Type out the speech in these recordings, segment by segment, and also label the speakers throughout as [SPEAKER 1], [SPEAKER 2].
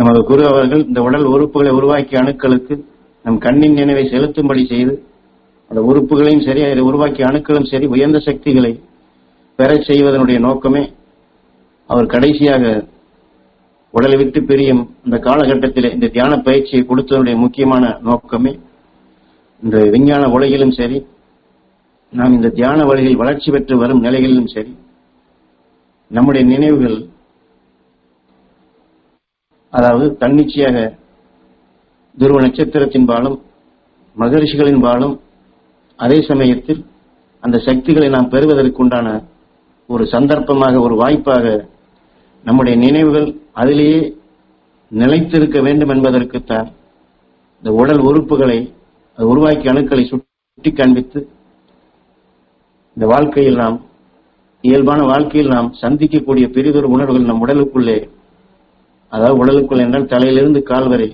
[SPEAKER 1] நமது குரு அவர்கள் இந்த உடல் உறுப்புகளை உருவாக்கிய அணுக்களுக்கு நம் கண்ணின் நினைவை செலுத்தும்படி செய்து அந்த உறுப்புகளையும் சரி, அதை உருவாக்கிய அணுக்களும் சரி உயர்ந்த சக்திகளை பெறச் செய்வதனுடைய நோக்கமே, அவர் கடைசியாக உடலை விட்டு பிரியும் இந்த காலகட்டத்தில் இந்த தியான பயிற்சியை கொடுத்ததனுடைய முக்கியமான நோக்கமே, இந்த விஞ்ஞான உலகிலும் சரி, நாம் இந்த தியான வழியில் வளர்ச்சி பெற்று வரும் நிலைகளிலும் சரி, நம்முடைய நினைவுகள் அதாவது தன்னிச்சையாக துருவ நட்சத்திரத்தின் பாலும் மகரிஷிகளின் பாலும் அதே சமயத்தில் அந்த சக்திகளை நாம் பெறுவதற்குண்டான ஒரு சந்தர்ப்பமாக, ஒரு வாய்ப்பாக நம்முடைய நினைவுகள் அதிலேயே நிலைத்திருக்க வேண்டும் என்பதற்குத்தான் இந்த உடல் உறுப்புகளை உருவாக்கிய அணுக்களை சுட்டி காண்பித்து இந்த வாழ்க்கையில் நாம் இயல்பான வாழ்க்கையில் நாம் சந்திக்கக்கூடிய பெரிதொரு உணர்வுகள் நம் உடலுக்குள்ளே, அதாவது உடலுக்குள் என்றால் தலையிலிருந்து கால் வரை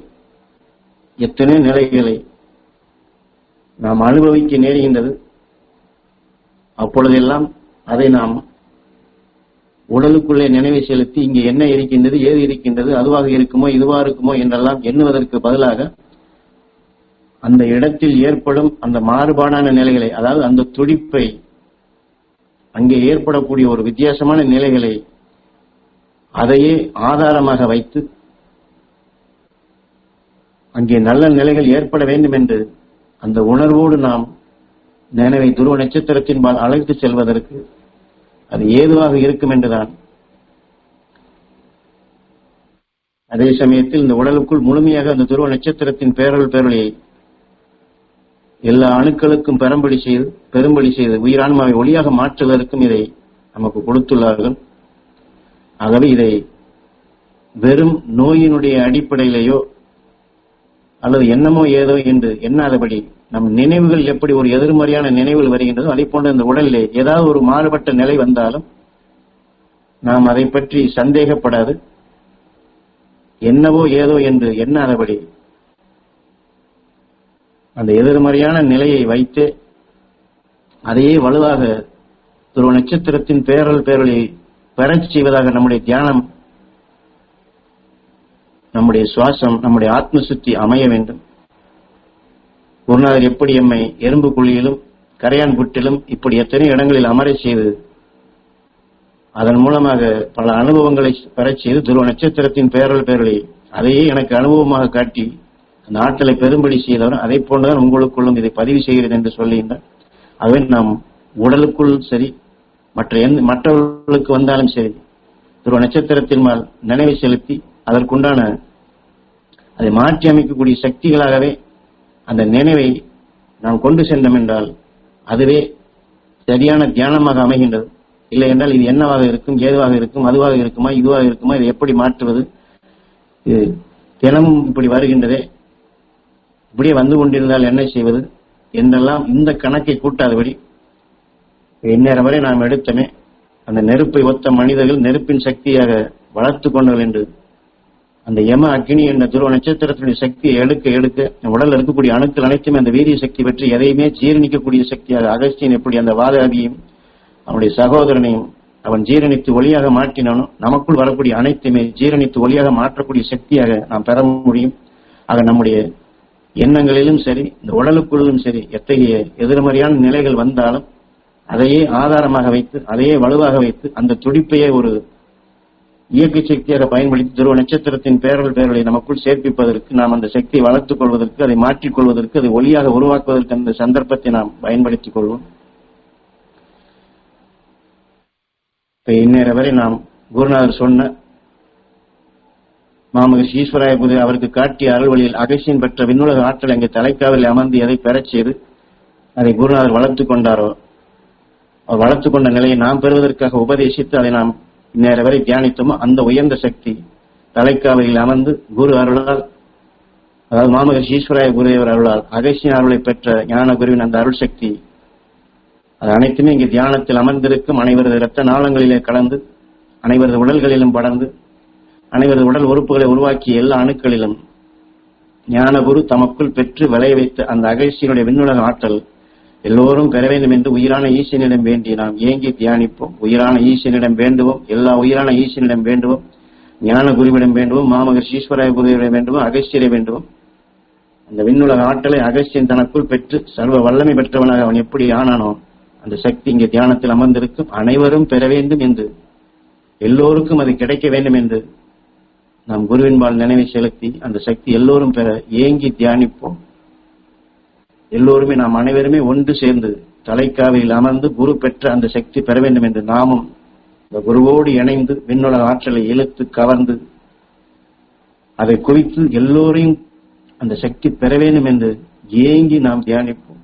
[SPEAKER 1] எத்தனை நிலைகளை நாம் அனுபவிக்க நேருகின்றது. அப்பொழுதெல்லாம் அதை நாம் உடலுக்குள்ளே நினைவை செலுத்தி இங்கே என்ன இருக்கின்றது, ஏது இருக்கின்றது, அதுவாக இருக்குமோ இதுவாக இருக்குமோ என்றெல்லாம் எண்ணுவதற்கு பதிலாக அந்த இடத்தில் ஏற்படும் அந்த மாறுபாடான நிலைகளை, அதாவது அந்த துடிப்பை, அங்கே ஏற்படக்கூடிய ஒரு வித்தியாசமான நிலைகளை அதையே ஆதாரமாக வைத்து அங்கே நல்ல நிலைகள் ஏற்பட வேண்டும் என்று அந்த உணர்வோடு நாம் நினைவை துருவ நட்சத்திரத்தின்பால் அழைத்து செல்வதற்கு அது ஏதுவாக இருக்கும் என்றுதான். அதே சமயத்தில் இந்த உடலுக்குள் முழுமையாக அந்த துருவ நட்சத்திரத்தின் பேரொழியை எல்லா அணுக்களுக்கும் பெரும்படி செய்து உயிரான்மாவை ஒளியாக மாற்றுவதற்கும் இதை நமக்கு கொடுத்துள்ளார்கள். ஆகவே இதை வெறும் நோயினுடைய அடிப்படையிலேயோ அல்லது என்னமோ ஏதோ என்று எண்ணாதபடி நம் நினைவுகள் எப்படி ஒரு எதிர்மறையான நினைவுகள் வருகின்றதோ அதை போன்ற இந்த உடலிலே ஏதாவது ஒரு மாறுபட்ட நிலை வந்தாலும் நாம் அதை பற்றி சந்தேகப்படாது, என்னவோ ஏதோ என்று எண்ணாதபடி அந்த எதிர்மறையான நிலையை வைத்து அதையே வலுவாக துருவ நட்சத்திரத்தின் பேரொழியை பெறச் செய்வதாக நம்முடைய தியானம், நம்முடைய சுவாசம், நம்முடைய ஆத்ம சுத்தி அமைய வேண்டும். குருநாதர் எப்படி எம்மை எறும்பு குழியிலும் கரையான் புட்டிலும் இப்படி எத்தனை இடங்களில் அமர செய்து அதன் மூலமாக பல அனுபவங்களை பெறச் செய்து துருவ நட்சத்திரத்தின் பேரொழி அதையே எனக்கு அனுபவமாக காட்டி அந்த ஆற்றலை பெரும்படி செய்தவர். அதை போன்றுதான் உங்களுக்குள்ளும் இதை பதிவு செய்கிறது என்று சொல்லுகின்றார். ஆகவே நாம் உடலுக்குள் சரி, மற்றவர்களுக்கு வந்தாலும் சரி, துருவ நட்சத்திரத்தின் மேல் நினைவை செலுத்தி அதற்குண்டான அதை மாற்றி அமைக்கக்கூடிய சக்திகளாகவே அந்த நினைவை நாம் கொண்டு சென்றோம் என்றால் அதுவே சரியான தியானமாக அமைகின்றது. இல்லை என்றால் இது என்னவாக இருக்கும், ஏதுவாக இருக்கும், அதுவாக இருக்குமா, இதுவாக இருக்குமா, இதை எப்படி மாற்றுவது, இது தினமும் இப்படி வருகின்றதே, இப்படியே வந்து கொண்டிருந்தால் என்ன செய்வது என்றெல்லாம் இந்த கணக்கை கூட்டாதபடி இந்நேரம் வரை நாம் எடுத்தமே அந்த நெருப்பை ஒத்த மனிதர்கள் நெருப்பின் சக்தியாக வளர்த்து கொண்டவர்கள் என்று அந்த யம அக்னி என்ற துருவ நட்சத்திரத்தினுடைய சக்தியை எடுக்க உடலில் இருக்கக்கூடிய அணுக்கள் அனைத்துமே அந்த வீரிய சக்தி பற்றி எதையுமே ஜீரணிக்கக்கூடிய சக்தியாக அகஸ்தியன் எப்படி அந்த வாதாபியும் அவனுடைய சகோதரனையும் அவன் ஜீரணித்து ஒளியாக மாற்றினானோ நமக்குள் வரக்கூடிய அனைத்துமே ஜீரணித்து ஒளியாக மாற்றக்கூடிய சக்தியாக நாம் பெற முடியும். ஆக நம்முடைய எண்ணங்களிலும் சரி, இந்த உடலுக்குள்ளும் சரி, எத்தகைய எதிர்மறையான நிலைகள் வந்தாலும் அதையே ஆதாரமாக வைத்து அதையே வலுவாக வைத்து அந்த துடிப்பையே ஒரு இயக்க சக்தியாக பயன்படுத்தி துருவ நட்சத்திரத்தின் பேரொழி நமக்குள் சேர்ப்பிப்பதற்கு, நாம் அந்த சக்தியை வளர்த்துக் கொள்வதற்கு, அதை மாற்றிக் கொள்வதற்கு, அதை ஒளியாக உருவாக்குவதற்கு அந்த சந்தர்ப்பத்தை நாம் பயன்படுத்திக் கொள்வோம். இந்நேரம் வரை நாம் குருநாதர் சொன்ன மாமகர்ஷி ஈஸ்வராய புதி அவருக்கு காட்டிய அருள் வழியில் அகசியன் பெற்ற விண்ணுலக ஆற்றல் அங்கே தலைக்காவில் அமர்ந்து எதை பெறச் செய்து அதை குருநாதர் வளர்த்துக் கொண்டாரோ, அவர் வளர்த்துக் கொண்ட நிலையை நாம் பெறுவதற்காக உபதேசித்து அதை நாம் இந்நேரம் வரை தியானித்தோமோ அந்த உயர்ந்த சக்தி தலைக்காவையில் அமர்ந்து குரு அருளால், அதாவது மாமகர்ஷி ஈஸ்வராய குருதேவர் அருளால் அகசியன் அருளை பெற்ற ஞான குருவின் அந்த அருள் சக்தி அது அனைத்துமே இங்கே தியானத்தில் அமர்ந்திருக்கும். அனைவரது இரத்த நாளங்களிலே கலந்து அனைவரது உடல்களிலும் படர்ந்து அனைவரது உடல் உறுப்புகளை உருவாக்கிய எல்லா அணுக்களிலும் ஞானகுரு தமக்குள் பெற்று விளைய வைத்த அந்த அகசியனுடைய விண்ணுலக ஆற்றல் எல்லோரும் பெற வேண்டும் என்று உயிரான ஈசனிடம் வேண்டி நாம் ஏங்கி தியானிப்போம். உயிரான ஈசனிடம் வேண்டுவோம், எல்லா உயிரான ஈசனிடம் வேண்டுவோம். ஞான குருவிடம் வேண்டுவோம், மாமகர் ஈஸ்வராய குருவிடம் வேண்டுவோம், அகஸ்தியரை வேண்டுவோம். அந்த விண்ணுலக ஆற்றலை அகஸ்தியன் தனக்குள் பெற்று சர்வ வல்லமை பெற்றவனாக அவன் எப்படி ஆனானோ அந்த சக்தி இங்கே தியானத்தில் அமர்ந்திருக்கும். அனைவரும் பெற வேண்டும் என்று, எல்லோருக்கும் அது கிடைக்க வேண்டும் என்று நாம் குருவின்பால் நினைவை செலுத்தி அந்த சக்தி எல்லோரும் பெற ஏங்கி தியானிப்போம். எல்லோருமே நாம் அனைவருமே ஒன்று சேர்ந்து தலைக்காவையில் அமர்ந்து குரு பெற்ற அந்த சக்தி பெற வேண்டும் என்று நாமும் இந்த குருவோடு இணைந்து விண்ணுலக ஆற்றலை இழுத்து கவர்ந்து அதை குவித்து எல்லோரையும் அந்த சக்தி பெற வேண்டும் என்று ஏங்கி நாம் தியானிப்போம்.